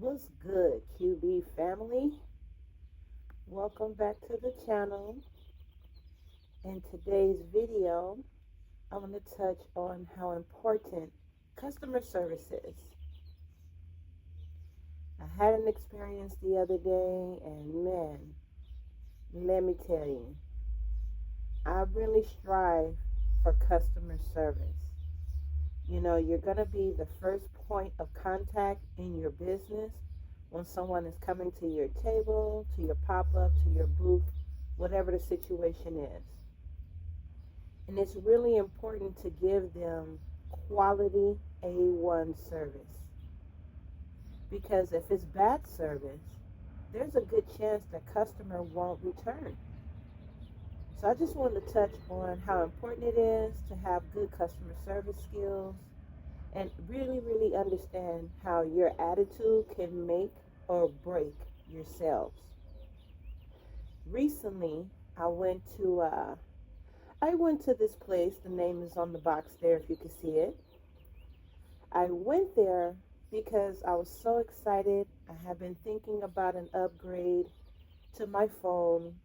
What's good, QB family? Welcome back to the channel. In today's video, I'm going to touch on how important customer service is. I had an experience the other day, and man, let me tell you, I really strive for customer service. You're going to be the first point of contact in your business when someone is coming to your table, to your pop up, to your booth, whatever the situation is. And it's really important to give them quality A1 service. Because if it's bad service, there's a good chance the customer won't return. So I just wanted to touch on how important it is to have good customer service skills and really, really understand how your attitude can make or break your sales. Recently, I went to this place. The name is on the box there if you can see it. I went there because I was so excited. I have been thinking about an upgrade to my phone.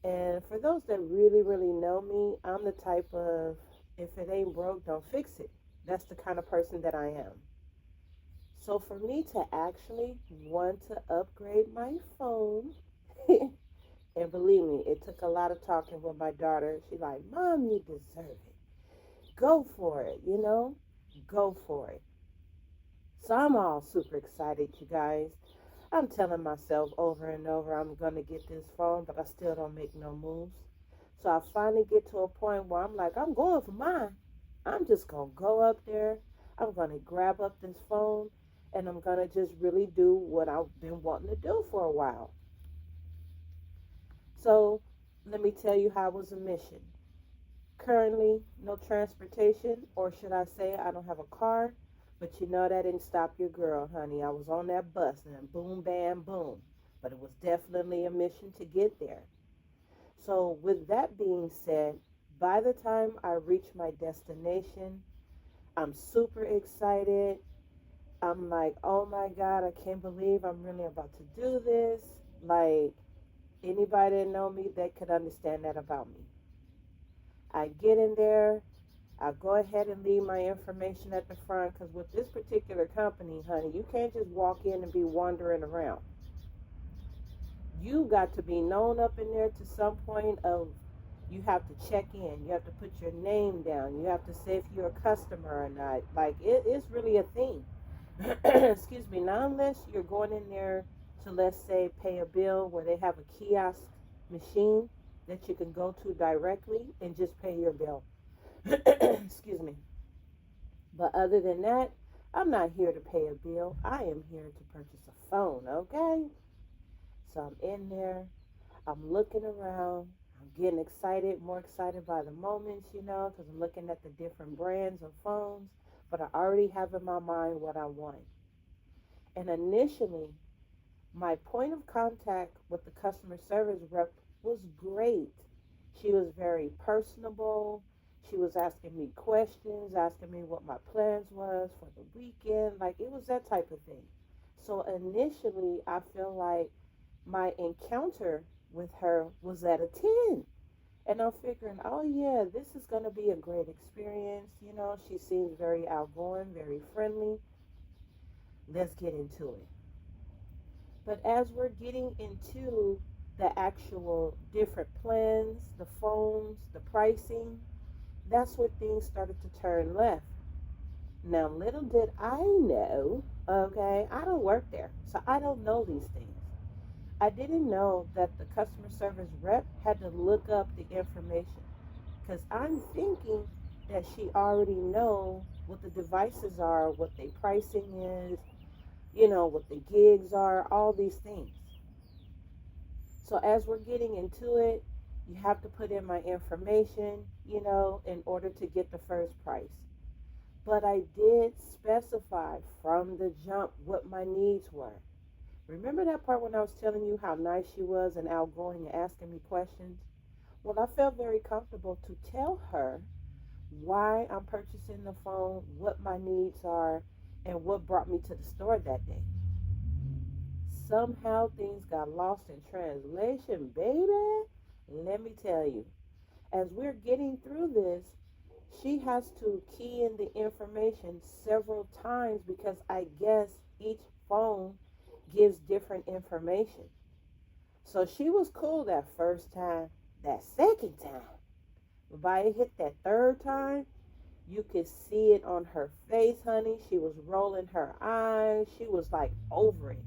And for those that really, really know me, I'm the type of, if it ain't broke, don't fix it. That's the kind of person that I am. So for me to actually want to upgrade my phone, and believe me, it took a lot of talking with my daughter. She's like, Mom, you deserve it. Go for it, Go for it. So I'm all super excited, you guys. I'm telling myself over and over I'm going to get this phone, but I still don't make no moves. So I finally get to a point where I'm like, I'm going for mine. I'm just going to go up there. I'm going to grab up this phone, and I'm going to just really do what I've been wanting to do for a while. So let me tell you how it was a mission. Currently, no transportation, or should I say, I don't have a car. But that didn't stop your girl, honey. I was on that bus and boom, bam, boom. But it was definitely a mission to get there. So, with that being said, by the time I reach my destination, I'm super excited. I'm like, oh my God, I can't believe I'm really about to do this. Like, anybody that know me, they could understand that about me. I get in there. I'll go ahead and leave my information at the front because with this particular company, honey, you can't just walk in and be wandering around. You got to be known up in there to some point of you have to check in. You have to put your name down. You have to say if you're a customer or not. Like, it's really a thing. Excuse me. Now, unless you're going in there to, let's say, pay a bill where they have a kiosk machine that you can go to directly and just pay your bill. Excuse me. But other than that, I'm not here to pay a bill. I am here to purchase a phone, okay? So I'm in there. I'm looking around. I'm getting excited, more excited by the moments, because I'm looking at the different brands of phones. But I already have in my mind what I want. And initially, my point of contact with the customer service rep was great. She was very personable. She was asking me questions, asking me what my plans was for the weekend. Like, it was that type of thing. So initially, I feel like my encounter with her was at a 10. And I'm figuring, oh yeah, this is going to be a great experience. She seems very outgoing, very friendly. Let's get into it. But as we're getting into the actual different plans, the phones, the pricing, that's where things started to turn left. Now, little did I know, okay, I don't work there, so I don't know these things. I didn't know that the customer service rep had to look up the information because I'm thinking that she already know what the devices are, what the pricing is, what the gigs are, all these things. So as we're getting into it, you have to put in my information, in order to get the first price. But I did specify from the jump what my needs were. Remember that part when I was telling you how nice she was and outgoing and asking me questions? Well, I felt very comfortable to tell her why I'm purchasing the phone, what my needs are, and what brought me to the store that day. Somehow things got lost in translation, baby. Let me tell you, as we're getting through this, she has to key in the information several times because I guess each phone gives different information. So she was cool that first time. That second time, but by it hit that third time, you could see it on her face, honey. She was rolling her eyes. She was like over it.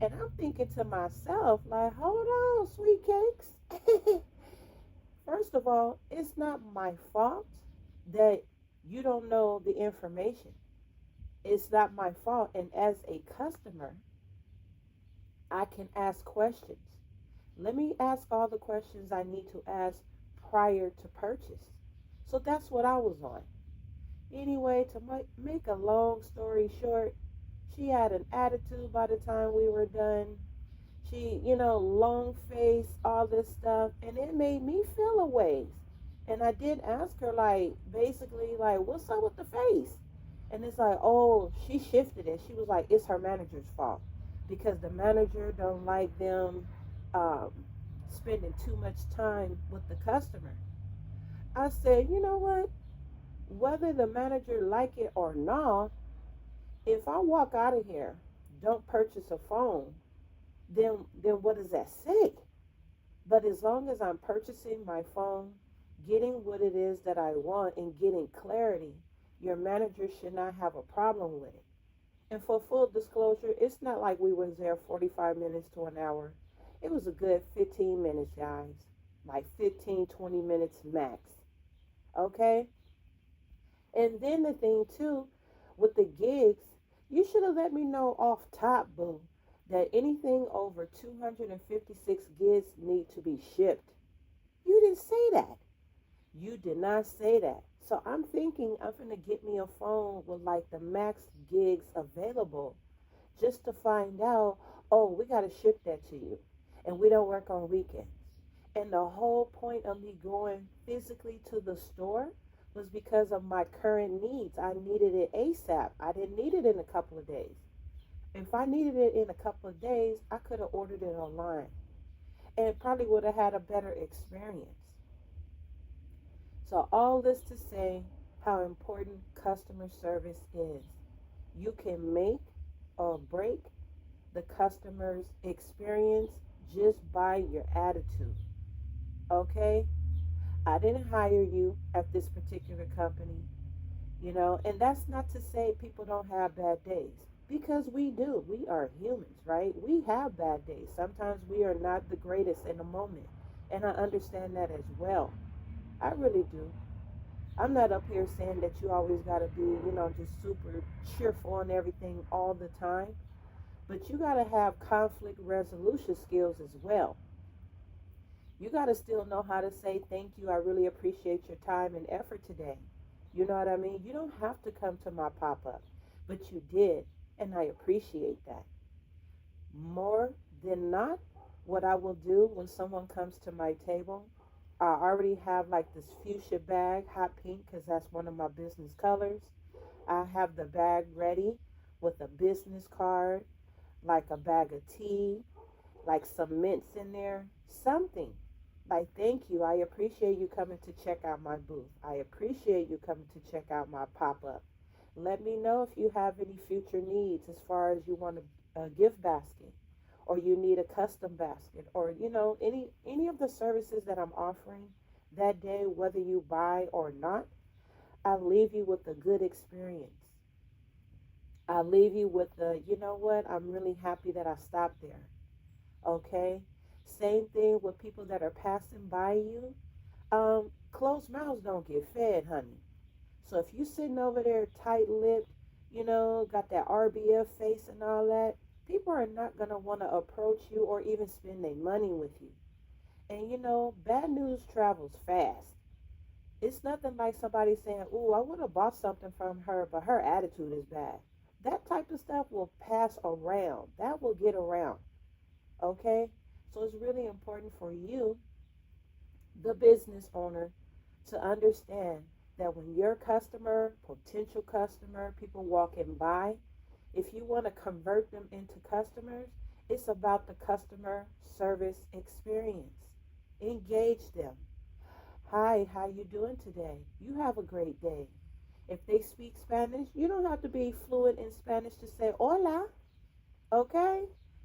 And I'm thinking to myself, like, hold on, sweet cakes. First of all, it's not my fault that you don't know the information. It's not my fault. And as a customer, I can ask questions. Let me ask all the questions I need to ask prior to purchase. So that's what I was on. Anyway, to make a long story short, she had an attitude by the time we were done. She, long face, all this stuff, and it made me feel a ways. And I did ask her, like, basically, like, what's up with the face? And it's like, oh, she shifted it. She was like, it's her manager's fault because the manager don't like them um, spending too much time with the customer. I said, you know what? Whether the manager like it or not, if I walk out of here, don't purchase a phone, then what does that say? But as long as I'm purchasing my phone, getting what it is that I want and getting clarity, your manager should not have a problem with it. And for full disclosure, it's not like we was there 45 minutes to an hour. It was a good 15 minutes, guys. Like 15, 20 minutes max. Okay? And then the thing too, with the gigs, you should have let me know off top, boo, that anything over 256 gigs need to be shipped. You didn't say that. You did not say that. So I'm thinking I'm going to get me a phone with like the max gigs available just to find out, oh, we got to ship that to you. And we don't work on weekends. And the whole point of me going physically to the store was because of my current needs. I needed it ASAP. I didn't need it in a couple of days. If I needed it in a couple of days, I could have ordered it online and probably would have had a better experience. So all this to say how important customer service is. You can make or break the customer's experience just by your attitude. Okay? I didn't hire you at this particular company, and that's not to say people don't have bad days because we do. We are humans, right? We have bad days. Sometimes we are not the greatest in the moment, and I understand that as well. I really do. I'm not up here saying that you always got to be, just super cheerful and everything all the time, but you got to have conflict resolution skills as well. You got to still know how to say thank you. I really appreciate your time and effort today. You know what I mean? You don't have to come to my pop up, but you did, and I appreciate that. More than not, what I will do when someone comes to my table, I already have like this fuchsia bag, hot pink, because that's one of my business colors. I have the bag ready with a business card, like a bag of tea, like some mints in there, something. Like, thank you. I appreciate you coming to check out my booth. I appreciate you coming to check out my pop up. Let me know if you have any future needs as far as you want a gift basket or you need a custom basket or, any of the services that I'm offering that day, whether you buy or not. I leave you with a good experience. I leave you with the, you know what, I'm really happy that I stopped there. Okay? Same thing with people that are passing by you. Closed mouths don't get fed, honey. So if you sitting over there tight-lipped, got that RBF face and all that, people are not going to want to approach you or even spend their money with you. And bad news travels fast. It's nothing like somebody saying, "Ooh, I would have bought something from her, but her attitude is bad." That type of stuff will pass around. That will get around. Okay? So it's really important for you, the business owner, to understand that when your customer, potential customer, people walking by, if you want to convert them into customers, It's about the customer service experience. Engage them. Hi, how you doing today? You have a great day. If they speak Spanish, you don't have to be fluent in Spanish to say hola, okay?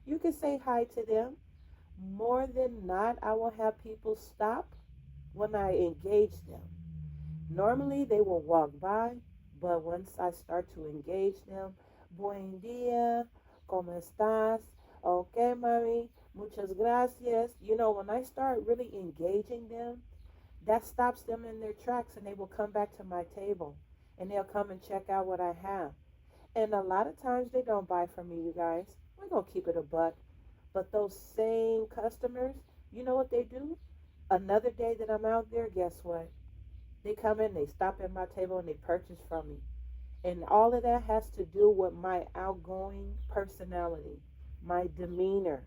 You can say hi to them. More than not, I will have people stop when I engage them. Normally, they will walk by, but once I start to engage them, buen día, ¿cómo estás? Okay, mami, muchas gracias. You know, when I start really engaging them, that stops them in their tracks and they will come back to my table and they'll come and check out what I have. And a lot of times they don't buy from me, you guys. We're going to keep it a buck. But those same customers, you know what they do? Another day that I'm out there, guess what? They come in, they stop at my table, and they purchase from me. And all of that has to do with my outgoing personality, my demeanor,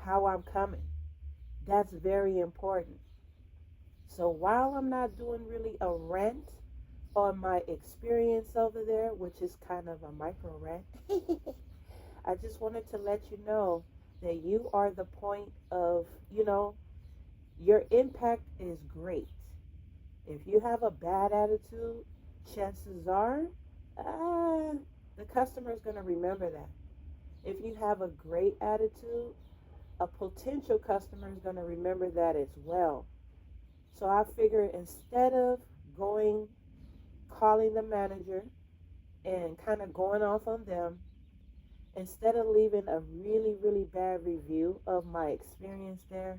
how I'm coming. That's very important. So while I'm not doing really a rant on my experience over there, which is kind of a micro rant, I just wanted to let you know that you are the point of, your impact is great. If you have a bad attitude, chances are the customer is going to remember that. If you have a great attitude, a potential customer is going to remember that as well. So I figure instead of calling the manager and kind of going off on them, instead of leaving a really, really bad review of my experience there,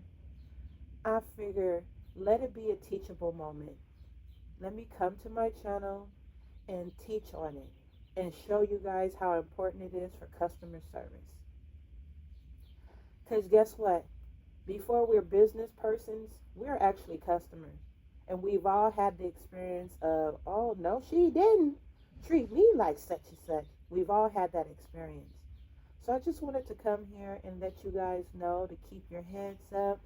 I figure let it be a teachable moment. Let me come to my channel and teach on it and show you guys how important it is for customer service. Because guess what? Before we're business persons, we're actually customers. And we've all had the experience of, oh, no, she didn't treat me like such and such. We've all had that experience. So I just wanted to come here and let you guys know to keep your heads up,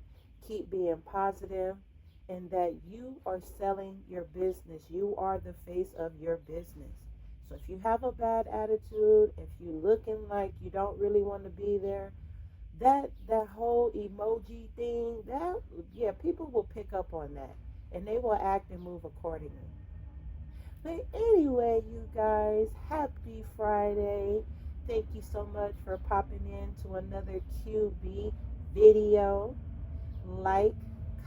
keep being positive, and that you are selling your business. You are the face of your business. So if you have a bad attitude, if you're looking like you don't really want to be there, that whole emoji thing, people will pick up on that and they will act and move accordingly. But anyway, you guys, happy Friday. Thank you so much for popping in to another QB video. Like,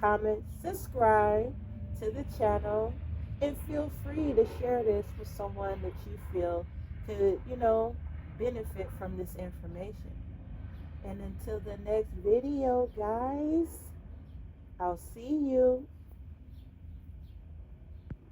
comment, subscribe to the channel, and feel free to share this with someone that you feel could, benefit from this information. And until the next video, guys, I'll see you.